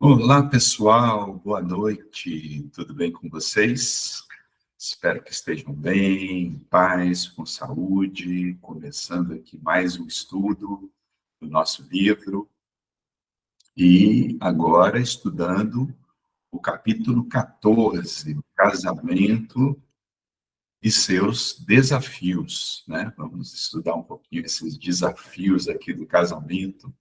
Olá, pessoal, boa noite, tudo bem com vocês? Espero que estejam bem, em paz, com saúde, começando aqui mais um estudo do nosso livro e agora estudando o capítulo 14, o casamento e seus desafios, né? Vamos estudar um pouquinho esses desafios aqui do casamento,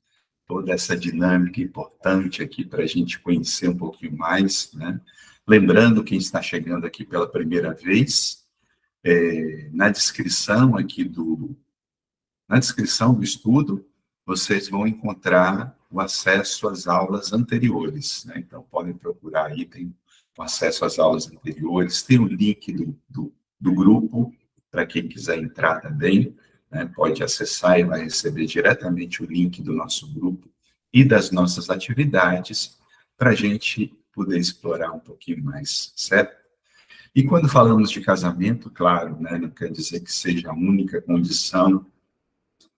toda essa dinâmica importante aqui para a gente conhecer um pouquinho mais, né? Lembrando, quem está chegando aqui pela primeira vez, na descrição aqui na descrição do estudo, vocês vão encontrar o acesso às aulas anteriores, né? Então, podem procurar aí, tem o acesso às aulas anteriores, tem o link do grupo, para quem quiser entrar também, né? Pode acessar e vai receber diretamente o link do nosso grupo e das nossas atividades, para a gente poder explorar um pouquinho mais, certo? E quando falamos de casamento, claro, né, não quer dizer que seja a única condição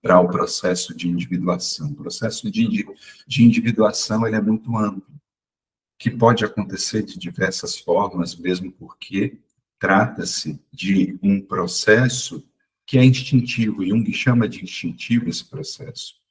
para o processo de individuação. O processo de individuação ele é muito amplo, que pode acontecer de diversas formas, mesmo porque trata-se de um processo que é instintivo, e Jung chama de instintivo esse processo.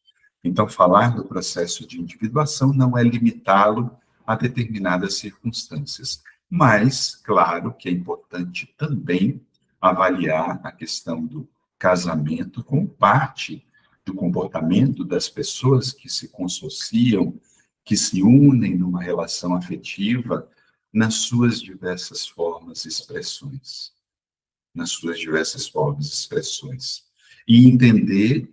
Então, falar do processo de individuação não é limitá-lo a determinadas circunstâncias, mas, claro, que é importante também avaliar a questão do casamento como parte do comportamento das pessoas que se consociam, que se unem numa relação afetiva nas suas diversas formas e expressões. Nas suas diversas formas e expressões. E entender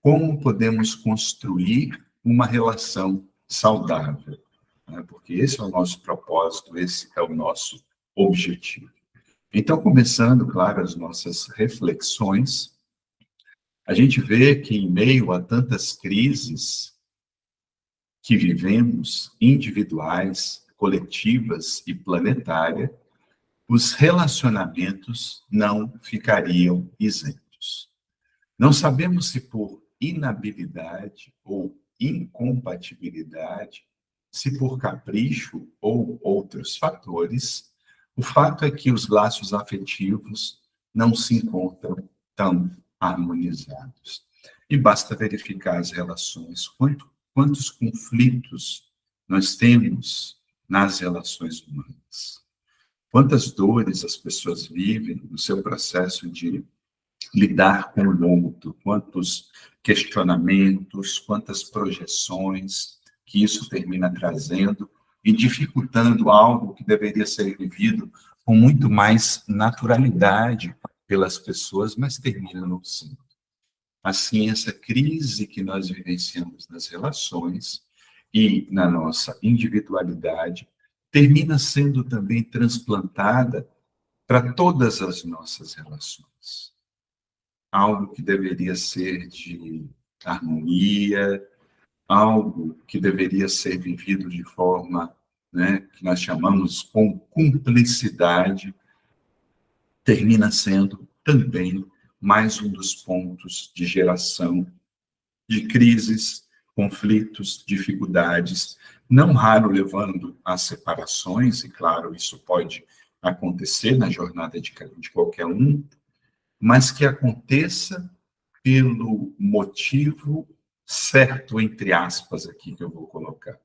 como podemos construir uma relação saudável, né? Porque esse é o nosso propósito, esse é o nosso objetivo. Então, começando, claro, as nossas reflexões, a gente vê que em meio a tantas crises que vivemos, individuais, coletivas e planetárias, os relacionamentos não ficariam isentos. Não sabemos se por inabilidade ou incompatibilidade, se por capricho ou outros fatores, o fato é que os laços afetivos não se encontram tão harmonizados. E basta verificar as relações, quantos conflitos nós temos nas relações humanas. Quantas dores as pessoas vivem no seu processo de lidar com o outro, quantos questionamentos, quantas projeções que isso termina trazendo e dificultando algo que deveria ser vivido com muito mais naturalidade pelas pessoas, mas termina não sendo. Assim, essa crise que nós vivenciamos nas relações e na nossa individualidade termina sendo também transplantada para todas as nossas relações. Algo que deveria ser de harmonia, algo que deveria ser vivido de forma, né, que nós chamamos com cumplicidade, termina sendo também mais um dos pontos de geração de crises, conflitos, dificuldades, não raro levando a separações, e claro, isso pode acontecer na jornada de qualquer um, mas que aconteça pelo motivo certo, entre aspas, aqui que eu vou colocar.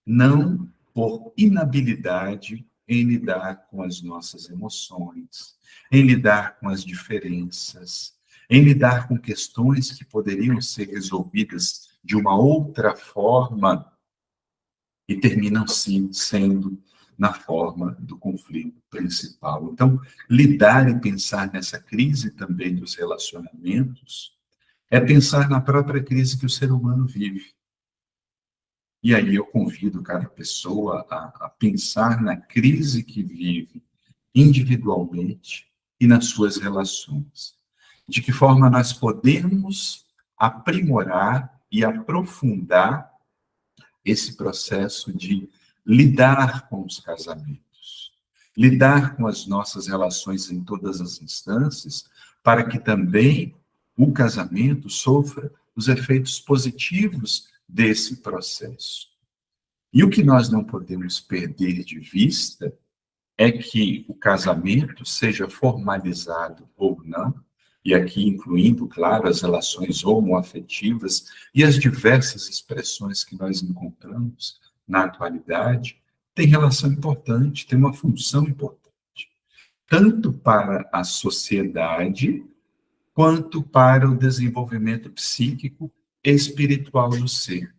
Não por inabilidade em lidar com as nossas emoções, em lidar com as diferenças, em lidar com questões que poderiam ser resolvidas de uma outra forma e terminam, sim, sendo na forma do conflito principal. Então, lidar e pensar nessa crise também dos relacionamentos é pensar na própria crise que o ser humano vive. E aí eu convido cada pessoa a pensar na crise que vive individualmente e nas suas relações. De que forma nós podemos aprimorar e aprofundar esse processo de lidar com os casamentos, lidar com as nossas relações em todas as instâncias, para que também o casamento sofra os efeitos positivos desse processo. E o que nós não podemos perder de vista é que o casamento, seja formalizado ou não, e aqui incluindo, claro, as relações homoafetivas e as diversas expressões que nós encontramos na atualidade, tem relação importante, tem uma função importante, tanto para a sociedade, quanto para o desenvolvimento psíquico e espiritual do ser.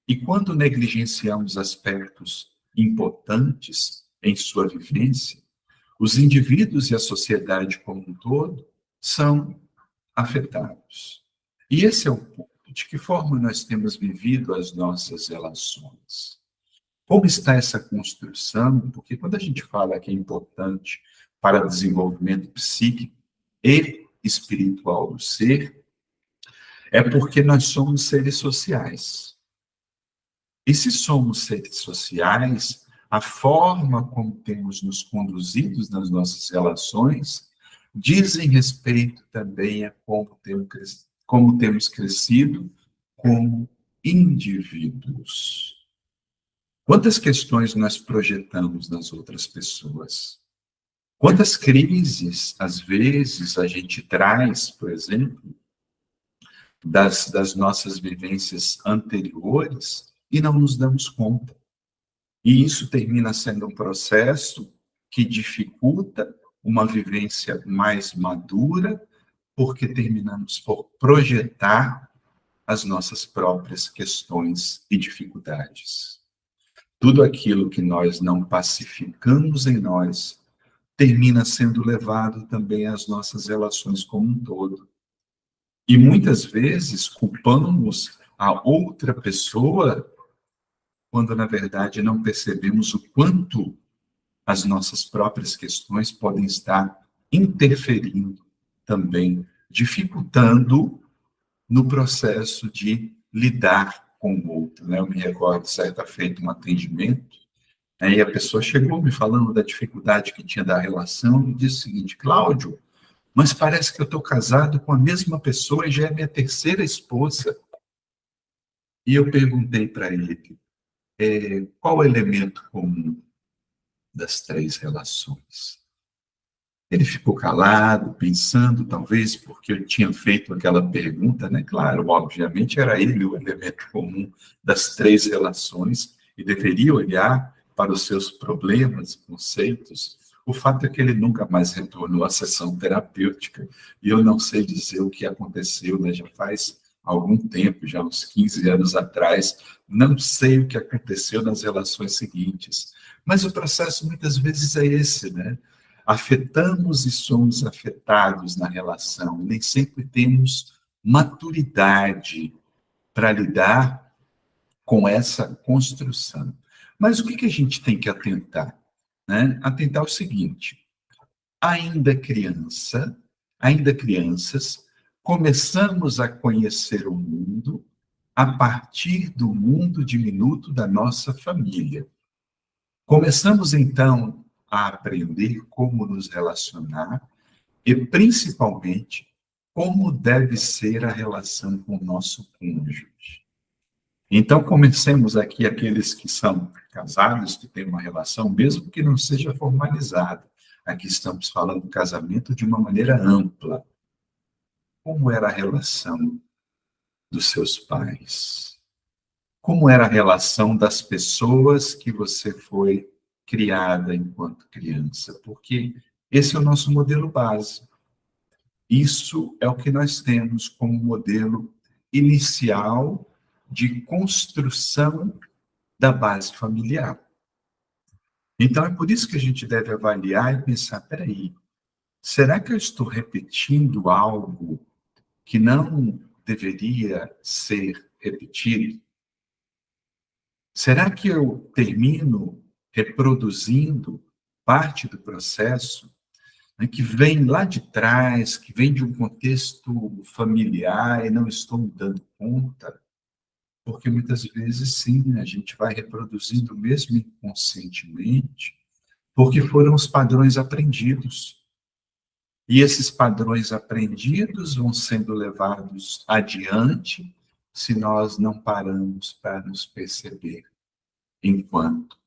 E quando negligenciamos aspectos importantes em sua vivência, os indivíduos e a sociedade como um todo são afetados. E esse é o ponto. De que forma nós temos vivido as nossas relações? Como está essa construção? Porque quando a gente fala que é importante para o desenvolvimento psíquico e espiritual do ser, é porque nós somos seres sociais. E se somos seres sociais, a forma como temos nos conduzidos nas nossas relações dizem respeito também a como temos crescido como indivíduos. Quantas questões nós projetamos nas outras pessoas? Quantas crises, às vezes, a gente traz, por exemplo, das nossas vivências anteriores e não nos damos conta. E isso termina sendo um processo que dificulta uma vivência mais madura, porque terminamos por projetar as nossas próprias questões e dificuldades. Tudo aquilo que nós não pacificamos em nós termina sendo levado também às nossas relações como um todo. E muitas vezes culpamos a outra pessoa quando, na verdade, não percebemos o quanto as nossas próprias questões podem estar interferindo também, dificultando no processo de lidar com o outro. Né? Eu me recordo, certa feita, um atendimento, e a pessoa chegou me falando da dificuldade que tinha da relação e disse o seguinte: Cláudio, mas parece que eu estou casado com a mesma pessoa e já é minha terceira esposa. E eu perguntei para ele, qual o elemento comum das três relações? Ele ficou calado, pensando, talvez porque eu tinha feito aquela pergunta, né? Claro, obviamente era ele o elemento comum das três relações e deveria olhar para os seus problemas, conceitos. O fato é que ele nunca mais retornou à sessão terapêutica e eu não sei dizer o que aconteceu, né? Já faz algum tempo, já uns 15 anos atrás, não sei o que aconteceu nas relações seguintes. Mas o processo muitas vezes é esse, né? Afetamos e somos afetados na relação, nem sempre temos maturidade para lidar com essa construção. Mas o que a gente tem que atentar? Né? Atentar o seguinte: ainda crianças, começamos a conhecer o mundo a partir do mundo diminuto da nossa família. Começamos, então, a aprender como nos relacionar e, principalmente, como deve ser a relação com o nosso cônjuge. Então, comecemos aqui aqueles que são casados, que têm uma relação, mesmo que não seja formalizada. Aqui estamos falando do casamento de uma maneira ampla. Como era a relação dos seus pais? Como era a relação das pessoas que você foi criada enquanto criança? Porque esse é o nosso modelo base. Isso é o que nós temos como modelo inicial de construção da base familiar. Então, é por isso que a gente deve avaliar e pensar, peraí, será que eu estou repetindo algo que não deveria ser repetido? Será que eu termino reproduzindo parte do processo, né, que vem lá de trás, que vem de um contexto familiar e não estou me dando conta? Porque muitas vezes, sim, a gente vai reproduzindo mesmo inconscientemente, porque foram os padrões aprendidos. E esses padrões aprendidos vão sendo levados adiante se nós não paramos para nos perceber. enquanto,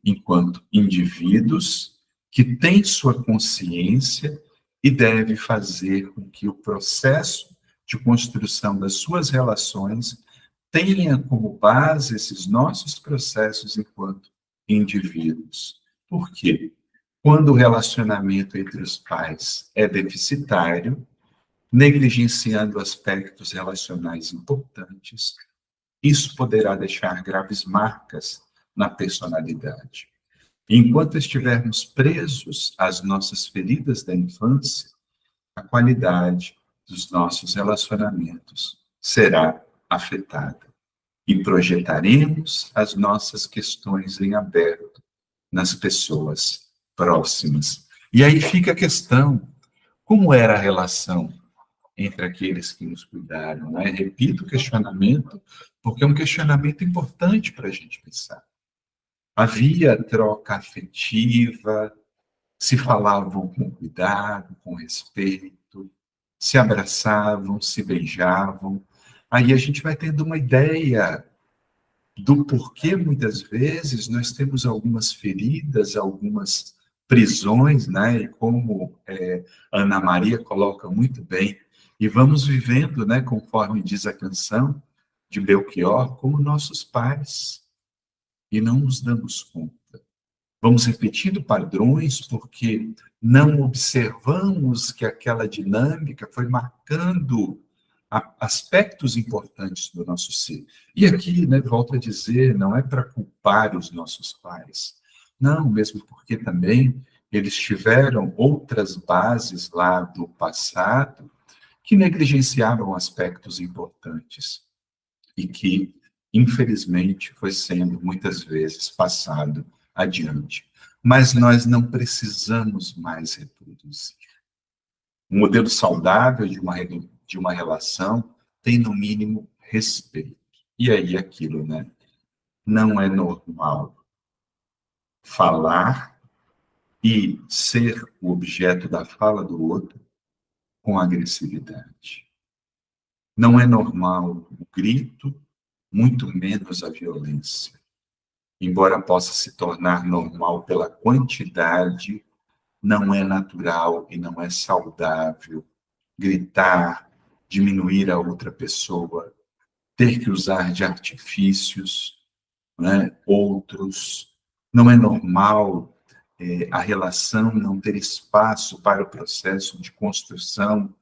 enquanto indivíduos que têm sua consciência e deve fazer com que o processo de construção das suas relações tenha como base esses nossos processos enquanto indivíduos. Por quê? Quando o relacionamento entre os pais é deficitário, negligenciando aspectos relacionais importantes, isso poderá deixar graves marcas na personalidade. Enquanto estivermos presos às nossas feridas da infância, a qualidade dos nossos relacionamentos será afetada e projetaremos as nossas questões em aberto nas pessoas próximas. E aí fica a questão, como era a relação entre aqueles que nos cuidaram, né? Repito o questionamento, porque é um questionamento importante para a gente pensar. Havia troca afetiva, se falavam com cuidado, com respeito, se abraçavam, se beijavam. Aí a gente vai tendo uma ideia do porquê, muitas vezes, nós temos algumas feridas, algumas prisões, né? E como Ana Maria coloca muito bem, e vamos vivendo, né, conforme diz a canção de Belchior, como nossos pais, e não nos damos conta. Vamos repetindo padrões porque não observamos que aquela dinâmica foi marcando aspectos importantes do nosso ser. E aqui, né, volto a dizer, não é para culpar os nossos pais. Não, mesmo porque também eles tiveram outras bases lá do passado que negligenciavam aspectos importantes e que, infelizmente, foi sendo muitas vezes passado adiante. Mas nós não precisamos mais reproduzir. Um modelo saudável de uma relação tem, no mínimo, respeito. E aí aquilo, né? Não é normal falar e ser o objeto da fala do outro com agressividade. Não é normal o grito, muito menos a violência. Embora possa se tornar normal pela quantidade, não é natural e não é saudável gritar, diminuir a outra pessoa, ter que usar de artifícios, né, outros. Não é normal a relação não ter espaço para o processo de construção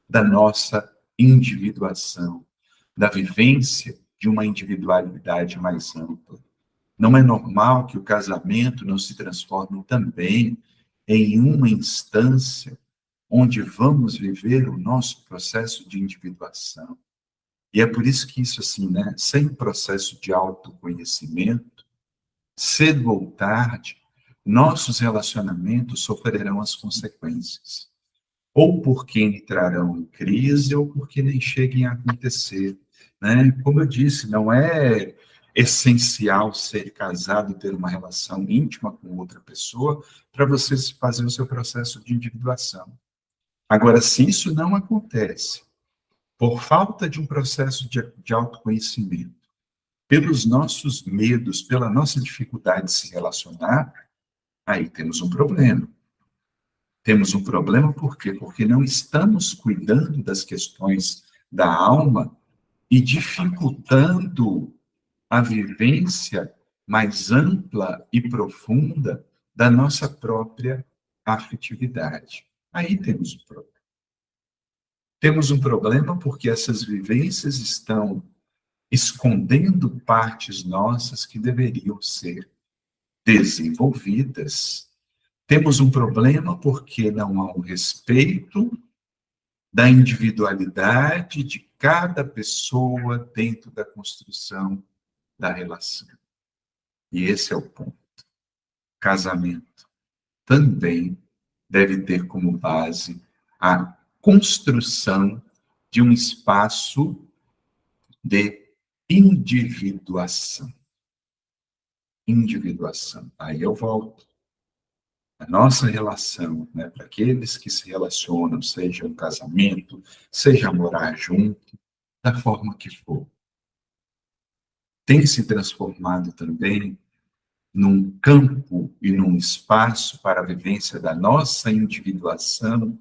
da nossa individuação, da vivência de uma individualidade mais ampla. Não é normal que o casamento não se transforme também em uma instância onde vamos viver o nosso processo de individuação. E é por isso que isso, assim, né, sem processo de autoconhecimento, cedo ou tarde, nossos relacionamentos sofrerão as consequências. Ou porque entrarão em crise, ou porque nem cheguem a acontecer, né? Como eu disse, não é essencial ser casado, ter uma relação íntima com outra pessoa, para você fazer o seu processo de individuação. Agora, se isso não acontece, por falta de um processo de autoconhecimento, pelos nossos medos, pela nossa dificuldade de se relacionar, aí temos um problema. Temos um problema por quê? Porque não estamos cuidando das questões da alma e dificultando a vivência mais ampla e profunda da nossa própria afetividade. Aí temos um problema. Temos um problema porque essas vivências estão escondendo partes nossas que deveriam ser desenvolvidas. Temos um problema porque não há um respeito da individualidade de cada pessoa dentro da construção da relação. E esse é o ponto. Casamento também deve ter como base a construção de um espaço de individuação. Individuação. Aí eu volto. A nossa relação, né, para aqueles que se relacionam, seja um casamento, seja morar junto, da forma que for, tem se transformado também num campo e num espaço para a vivência da nossa individuação.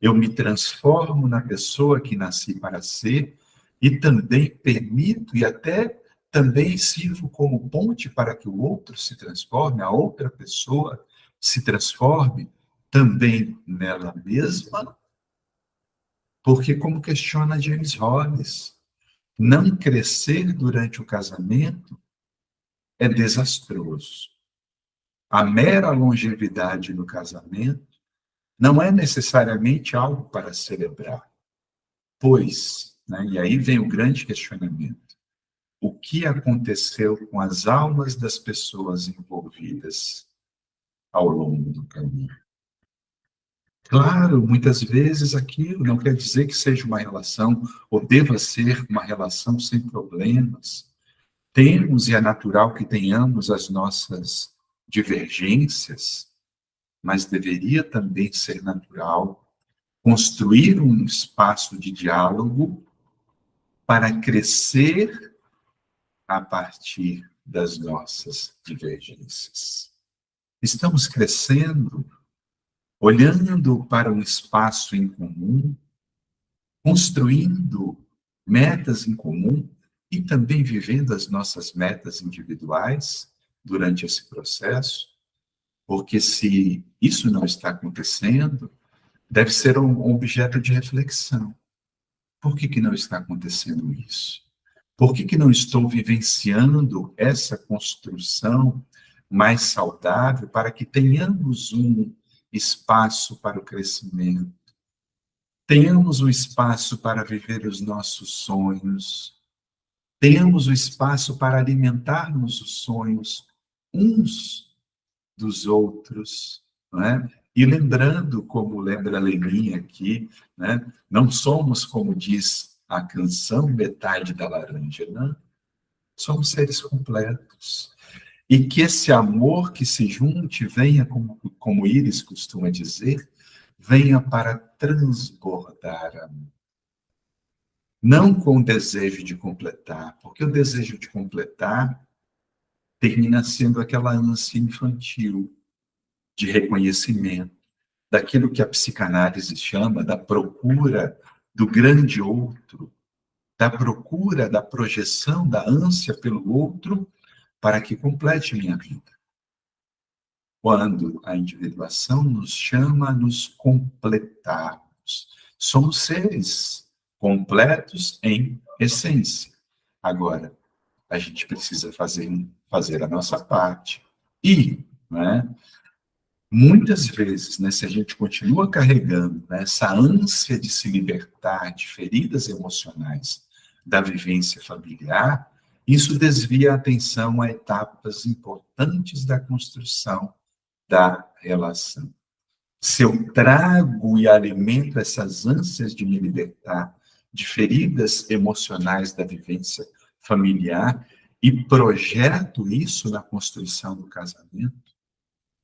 Eu me transformo na pessoa que nasci para ser e também permito e até também sirvo como ponte para que o outro se transforme, a outra pessoa se transforme também nela mesma, porque, como questiona James Hollis, não crescer durante o casamento é desastroso. A mera longevidade no casamento não é necessariamente algo para celebrar, pois, né, e aí vem o grande questionamento, o que aconteceu com as almas das pessoas envolvidas ao longo do caminho? Claro, muitas vezes aquilo não quer dizer que seja uma relação, ou deva ser uma relação sem problemas. Temos, e é natural que tenhamos as nossas divergências, mas deveria também ser natural construir um espaço de diálogo para crescer a partir das nossas divergências. Estamos crescendo, olhando para um espaço em comum, construindo metas em comum e também vivendo as nossas metas individuais durante esse processo, porque se isso não está acontecendo, deve ser um objeto de reflexão. Por que não está acontecendo isso? Por que não estou vivenciando essa construção mais saudável para que tenhamos um espaço para o crescimento, tenhamos um espaço para viver os nossos sonhos, tenhamos o espaço para alimentarmos os sonhos uns dos outros, não é? E lembrando, como lembra a Leninha aqui, né? Não somos, como diz a canção, metade da laranja, não. Somos seres completos. E que esse amor que se junte venha, como Iris costuma dizer, venha para transbordar amor. Não com o desejo de completar, porque o desejo de completar termina sendo aquela ânsia infantil de reconhecimento, daquilo que a psicanálise chama da procura do grande outro, da procura da projeção, da ânsia pelo outro para que complete minha vida. Quando a individuação nos chama a nos completarmos, somos seres completos em essência. Agora, a gente precisa fazer a nossa parte. E, né, muitas vezes, né, se a gente continua carregando, né, essa ânsia de se libertar de feridas emocionais da vivência familiar, isso desvia a atenção a etapas importantes da construção da relação. Se eu trago e alimento essas ânsias de me libertar de feridas emocionais da vivência familiar e projeto isso na construção do casamento,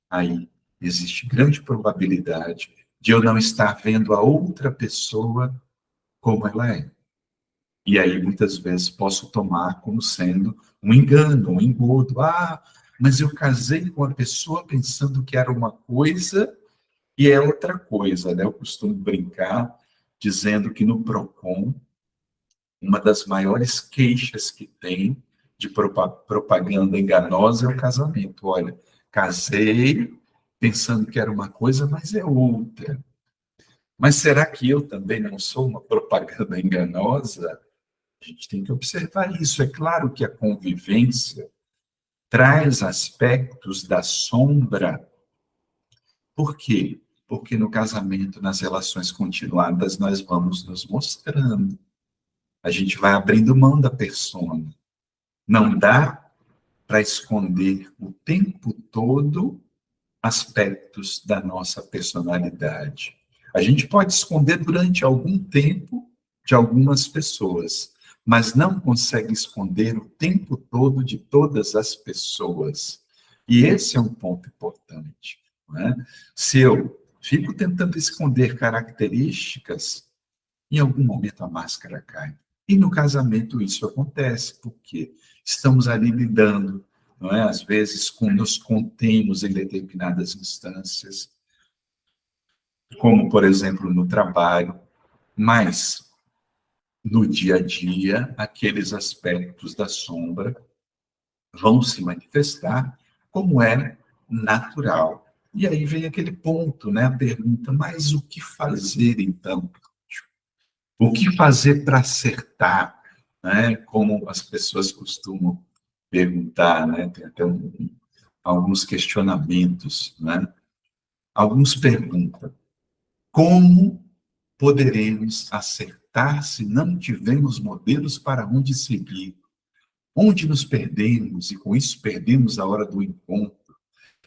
aí existe grande probabilidade de eu não estar vendo a outra pessoa como ela é. E aí, muitas vezes, posso tomar como sendo um engano, um engodo. Ah, mas eu casei com a pessoa pensando que era uma coisa e é outra coisa, né? Eu costumo brincar dizendo que no PROCON, uma das maiores queixas que tem de propaganda enganosa é o casamento. Olha, casei pensando que era uma coisa, mas é outra. Mas será que eu também não sou uma propaganda enganosa? A gente tem que observar isso. É claro que a convivência traz aspectos da sombra. Por quê? Porque no casamento, nas relações continuadas, nós vamos nos mostrando. A gente vai abrindo mão da persona. Não dá para esconder o tempo todo aspectos da nossa personalidade. A gente pode esconder durante algum tempo de algumas pessoas, mas não consegue esconder o tempo todo de todas as pessoas. E esse é um ponto importante, não é? Se eu fico tentando esconder características, em algum momento a máscara cai. E no casamento isso acontece. Por quê? estamos ali lidando, não é? Às vezes nos contemos em determinadas instâncias, como, por exemplo, no trabalho, mas no dia a dia, aqueles aspectos da sombra vão se manifestar como é natural. E aí vem aquele ponto, né? A pergunta, mas o que fazer então? O que fazer para acertar? Né? Como as pessoas costumam perguntar, né? Tem até alguns questionamentos, né? Alguns perguntam, como poderemos acertar se não tivermos modelos para onde seguir? Onde nos perdemos, e com isso perdemos a hora do encontro?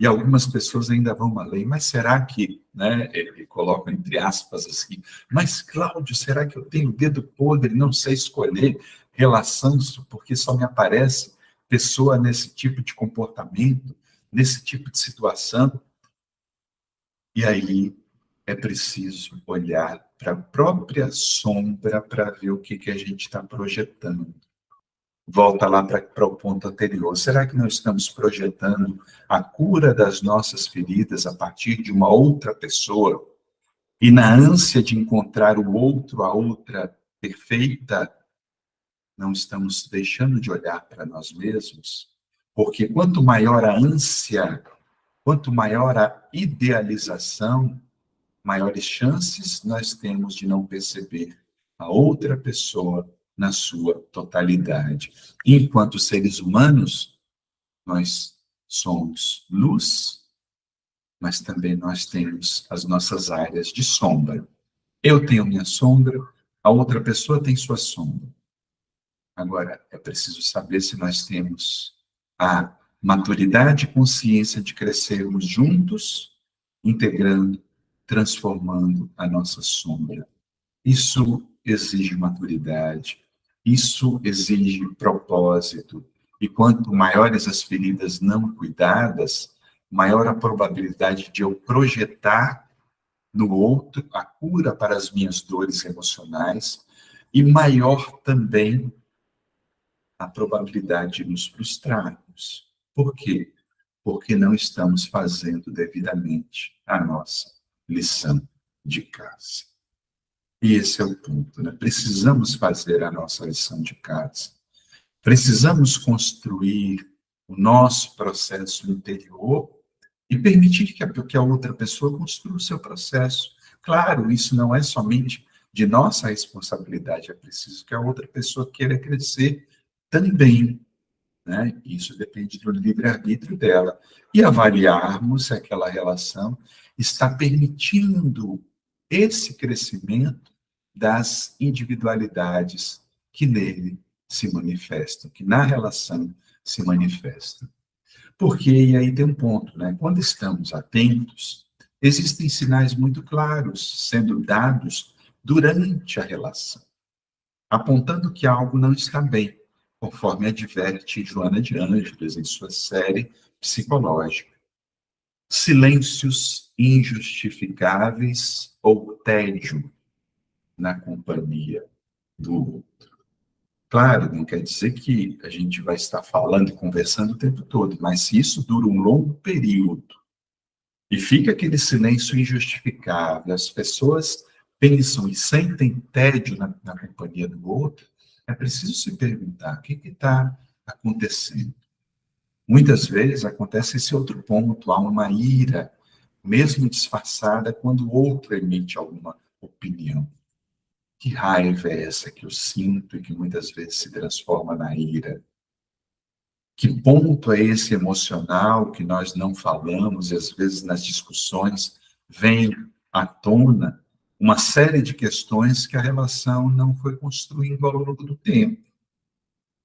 E algumas pessoas ainda vão além, mas será que, né, ele coloca entre aspas assim, mas Cláudio, será que eu tenho dedo podre, não sei escolher relação, porque só me aparece pessoa nesse tipo de comportamento, nesse tipo de situação? E aí é preciso olhar para a própria sombra para ver o que a gente está projetando. Volta lá para o ponto anterior. Será que nós estamos projetando a cura das nossas feridas a partir de uma outra pessoa? E na ânsia de encontrar o outro, a outra perfeita, não estamos deixando de olhar para nós mesmos? Porque quanto maior a ânsia, quanto maior a idealização, maiores chances nós temos de não perceber a outra pessoa na sua totalidade. Enquanto seres humanos, nós somos luz, mas também nós temos as nossas áreas de sombra. Eu tenho minha sombra, a outra pessoa tem sua sombra. Agora, é preciso saber se nós temos a maturidade e consciência de crescermos juntos, integrando, transformando a nossa sombra. Isso exige maturidade, isso exige propósito. E quanto maiores as feridas não cuidadas, maior a probabilidade de eu projetar no outro a cura para as minhas dores emocionais, e maior também a probabilidade de nos frustrarmos. Por quê? Porque não estamos fazendo devidamente a nossa lição de casa. E esse é o ponto, né? Precisamos fazer a nossa lição de casa. Precisamos construir o nosso processo interior e permitir que a outra pessoa construa o seu processo. Claro, isso não é somente de nossa responsabilidade, é preciso que a outra pessoa queira crescer também, né? Isso depende do livre-arbítrio dela. E avaliarmos se aquela relação está permitindo esse crescimento das individualidades que nele se manifestam, que na relação se manifestam. Porque, e aí tem um ponto, né? Quando estamos atentos, existem sinais muito claros sendo dados durante a relação, apontando que algo não está bem, conforme adverte Joana de Ângeles em sua série psicológica. Silêncios injustificáveis ou tédio na companhia do outro. Claro, não quer dizer que a gente vai estar falando e conversando o tempo todo, mas se isso dura um longo período e fica aquele silêncio injustificável, as pessoas pensam e sentem tédio na companhia do outro, é preciso se perguntar o que está acontecendo. Muitas vezes acontece esse outro ponto, há uma ira, mesmo disfarçada, quando o outro emite alguma opinião. Que raiva é essa que eu sinto e que muitas vezes se transforma na ira? Que ponto é esse emocional que nós não falamos e às vezes nas discussões vem à tona uma série de questões que a relação não foi construindo ao longo do tempo?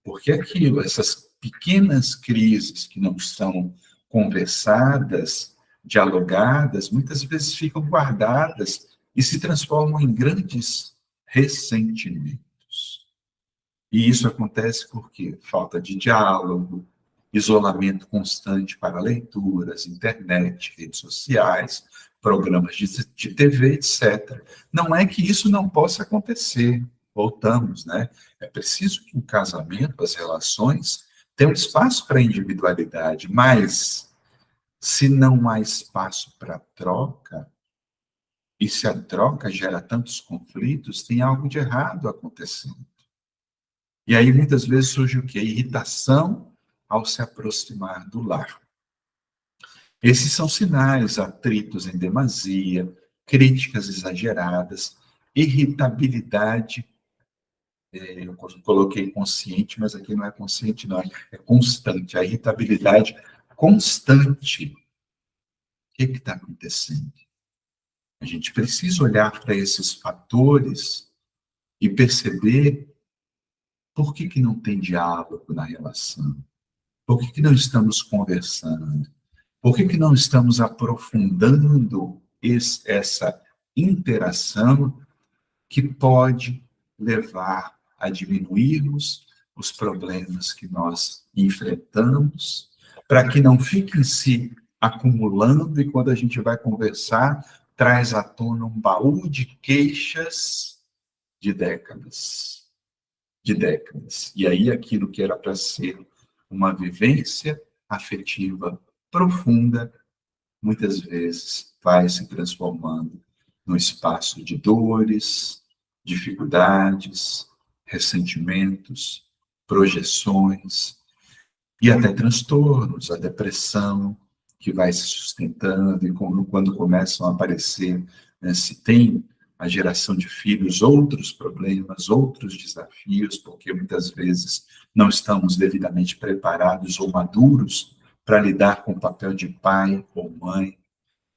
Porque aquilo, essas pequenas crises que não são conversadas, dialogadas, muitas vezes ficam guardadas e se transformam em grandes ressentimentos. E isso acontece por quê? Falta de diálogo, isolamento constante para leituras, internet, redes sociais, programas de TV, etc. Não é que isso não possa acontecer. Voltamos, né? É preciso que o casamento, as relações, Tem um espaço para a individualidade, mas se não há espaço para troca, e se a troca gera tantos conflitos, tem algo de errado acontecendo. E aí, muitas vezes, surge o quê? Irritação ao se aproximar do lar. Esses são sinais, atritos em demasia, críticas exageradas, irritabilidade. Eu coloquei consciente, mas aqui não é consciente, não, é constante. A irritabilidade constante. O que está acontecendo? A gente precisa olhar para esses fatores e perceber por que não tem diálogo na relação, por que não estamos conversando, por que não estamos aprofundando essa interação que pode levar a diminuirmos os problemas que nós enfrentamos, para que não fiquem se acumulando e quando a gente vai conversar, traz à tona um baú de queixas de décadas. De décadas. E aí aquilo que era para ser uma vivência afetiva profunda, muitas vezes vai se transformando num espaço de dores, dificuldades, ressentimentos, projeções e até transtornos, a depressão que vai se sustentando e quando começam a aparecer, né, se tem a geração de filhos, outros problemas, outros desafios, porque muitas vezes não estamos devidamente preparados ou maduros para lidar com o papel de pai ou mãe,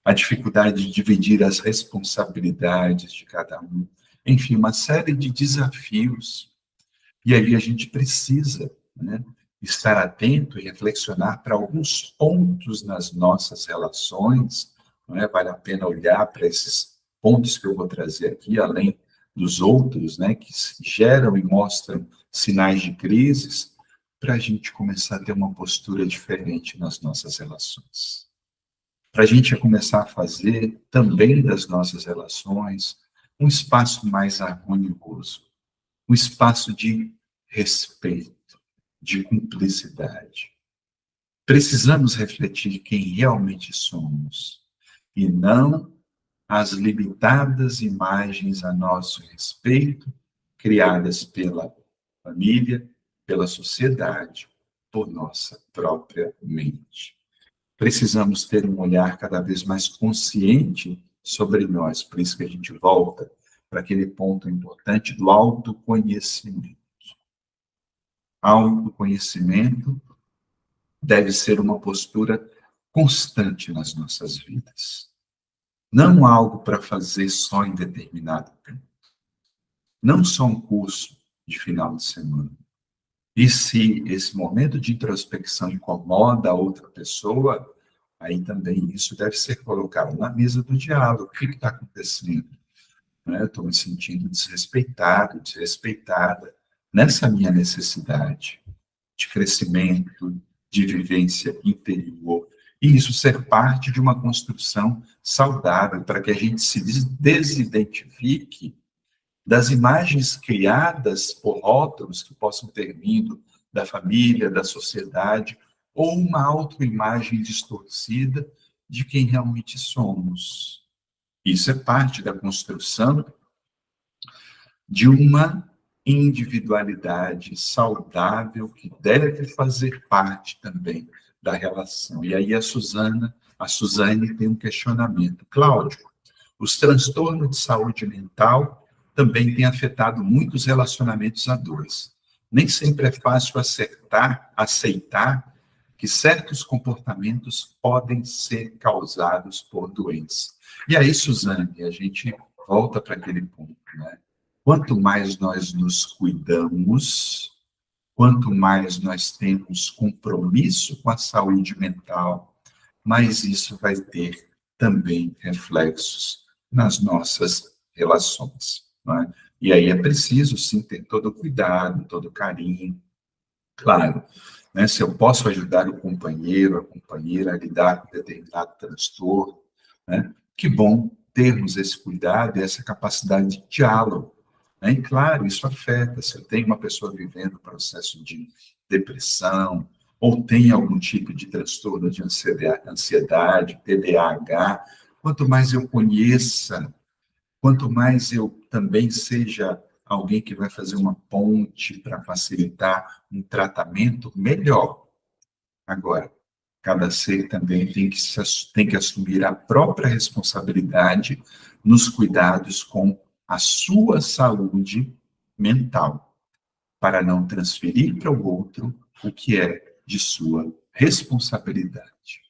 a dificuldade de dividir as responsabilidades de cada um, enfim, uma série de desafios. E aí a gente precisa, né, estar atento e reflexionar para alguns pontos nas nossas relações, não é? Vale a pena olhar para esses pontos que eu vou trazer aqui, além dos outros, né, que geram e mostram sinais de crises, para a gente começar a ter uma postura diferente nas nossas relações. Para a gente começar a fazer também das nossas relações um espaço mais harmonioso, um espaço de respeito, de cumplicidade. Precisamos refletir quem realmente somos e não as limitadas imagens a nosso respeito criadas pela família, pela sociedade, por nossa própria mente. Precisamos ter um olhar cada vez mais consciente sobre nós, por isso que a gente volta para aquele ponto importante do autoconhecimento. Autoconhecimento deve ser uma postura constante nas nossas vidas. Não algo para fazer só em determinado tempo. Não só um curso de final de semana. E se esse momento de introspecção incomoda a outra pessoa, aí também isso deve ser colocado na mesa do diálogo. O que está acontecendo? Né? Estou me sentindo desrespeitado, desrespeitada nessa minha necessidade de crescimento, de vivência interior. E isso ser parte de uma construção saudável, para que a gente se desidentifique das imagens criadas por rótulos que possam ter vindo da família, da sociedade, ou uma autoimagem distorcida de quem realmente somos. Isso é parte da construção de uma individualidade saudável que deve fazer parte também da relação. E aí a Suzane tem um questionamento. Cláudio, os transtornos de saúde mental também têm afetado muitos relacionamentos a dois. Nem sempre é fácil aceitar que certos comportamentos podem ser causados por doença. E aí, Suzane, a gente volta para aquele ponto, né? Quanto mais nós nos cuidamos, quanto mais nós temos compromisso com a saúde mental, mais isso vai ter também reflexos nas nossas relações. Não é? E aí é preciso, sim, ter todo o cuidado, todo o carinho. Claro, né, se eu posso ajudar o companheiro, a companheira a lidar com determinado transtorno, né, que bom termos esse cuidado e essa capacidade de diálogo. Né? E, claro, isso afeta. Se eu tenho uma pessoa vivendo um processo de depressão, ou tem algum tipo de transtorno de ansiedade, TDAH, quanto mais eu conheça, quanto mais eu também seja alguém que vai fazer uma ponte para facilitar um tratamento, melhor. Agora, cada ser também tem que assumir a própria responsabilidade nos cuidados com a sua saúde mental, para não transferir para o outro o que é de sua responsabilidade.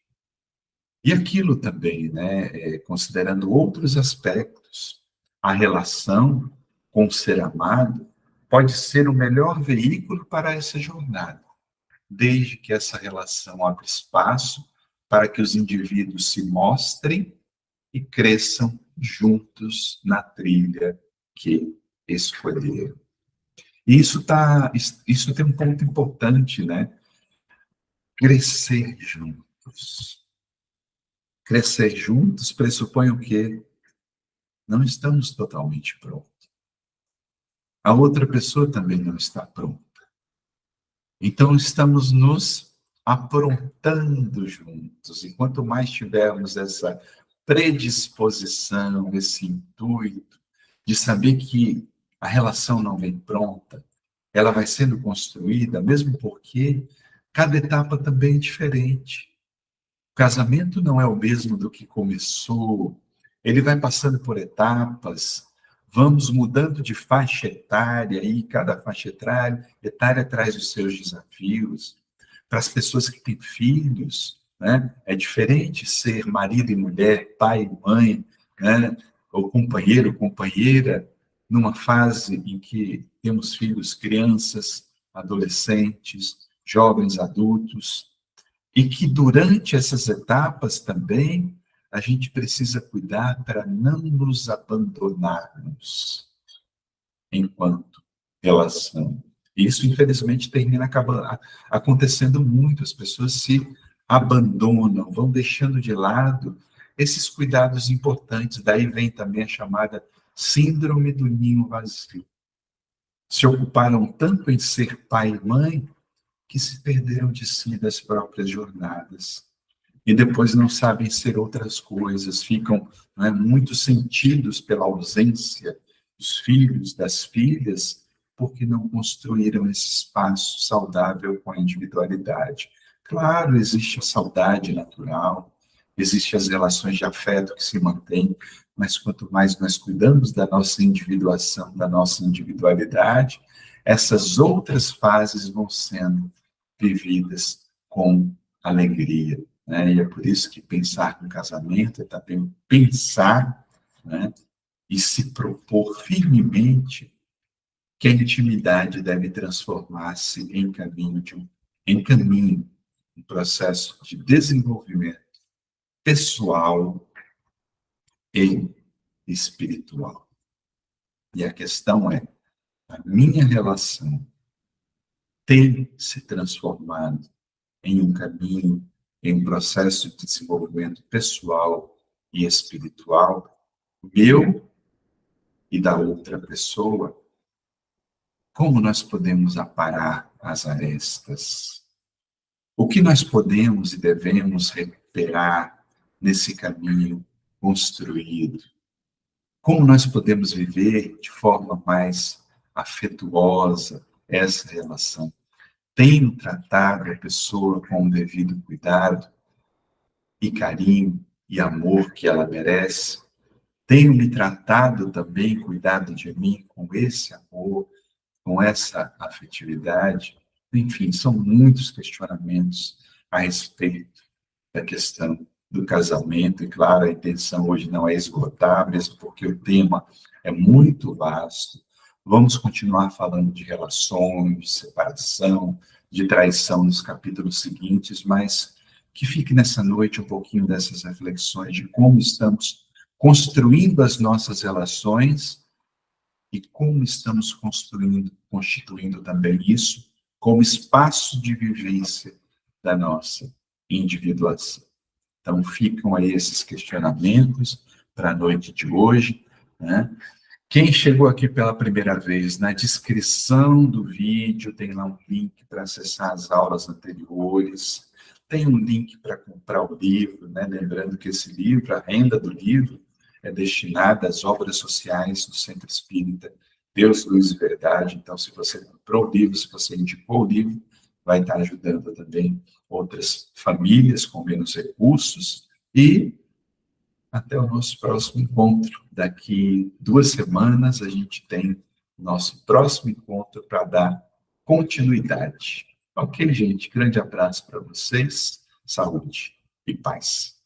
E aquilo também, né, considerando outros aspectos, a relação com o ser amado pode ser o melhor veículo para essa jornada, desde que essa relação abra espaço para que os indivíduos se mostrem e cresçam juntos na trilha que escolheram. E isso tem um ponto importante, né? Crescer juntos. Crescer juntos pressupõe o quê? Não estamos totalmente prontos. A outra pessoa também não está pronta. Então, estamos nos aprontando juntos. E quanto mais tivermos essa predisposição, esse intuito de saber que a relação não vem pronta, ela vai sendo construída, mesmo porque cada etapa também é diferente. O casamento não é o mesmo do que começou, ele vai passando por etapas, vamos mudando de faixa etária, e cada faixa etária traz os seus desafios. Para as pessoas que têm filhos, né, é diferente ser marido e mulher, pai e mãe, né, ou companheiro, companheira, numa fase em que temos filhos, crianças, adolescentes, jovens adultos, e que durante essas etapas também a gente precisa cuidar para não nos abandonarmos enquanto relação. Isso, infelizmente, termina acontecendo muito. As pessoas se abandonam, vão deixando de lado esses cuidados importantes. Daí vem também a chamada síndrome do ninho vazio. Se ocuparam tanto em ser pai e mãe que se perderam de si das próprias jornadas. E depois não sabem ser outras coisas, ficam, não é, muito sentidos pela ausência dos filhos, das filhas, porque não construíram esse espaço saudável com a individualidade. Claro, existe a saudade natural, existem as relações de afeto que se mantêm, mas quanto mais nós cuidamos da nossa individuação, da nossa individualidade, essas outras fases vão sendo vividas com alegria, né? E é por isso que pensar no casamento é também pensar, né, e se propor firmemente que a intimidade deve transformar-se em caminho, um processo de desenvolvimento pessoal e espiritual. E a questão é, a minha relação tem se transformado em um caminho, em um processo de desenvolvimento pessoal e espiritual, meu e da outra pessoa? Como nós podemos aparar as arestas? O que nós podemos e devemos recuperar nesse caminho construído? Como nós podemos viver de forma mais afetuosa essa relação? Tenho tratado a pessoa com o devido cuidado e carinho e amor que ela merece? Tenho me tratado também, cuidado de mim com esse amor, com essa afetividade? Enfim, são muitos questionamentos a respeito da questão do casamento, e claro, a intenção hoje não é esgotar, mesmo porque o tema é muito vasto. Vamos continuar falando de relações, de separação, de traição nos capítulos seguintes, mas que fique nessa noite um pouquinho dessas reflexões de como estamos construindo as nossas relações e como estamos constituindo também isso como espaço de vivência da nossa individuação. Então, ficam aí esses questionamentos para a noite de hoje, né? Quem chegou aqui pela primeira vez, na descrição do vídeo tem lá um link para acessar as aulas anteriores, tem um link para comprar o livro, né? Lembrando que esse livro, a renda do livro, é destinada às obras sociais do Centro Espírita Deus, Luz e Verdade. Então, se você comprou o livro, se você indicou o livro, vai estar ajudando também outras famílias com menos recursos. E até o nosso próximo encontro. Daqui 2 semanas a gente tem nosso próximo encontro para dar continuidade. Ok, gente? Grande abraço para vocês, saúde e paz.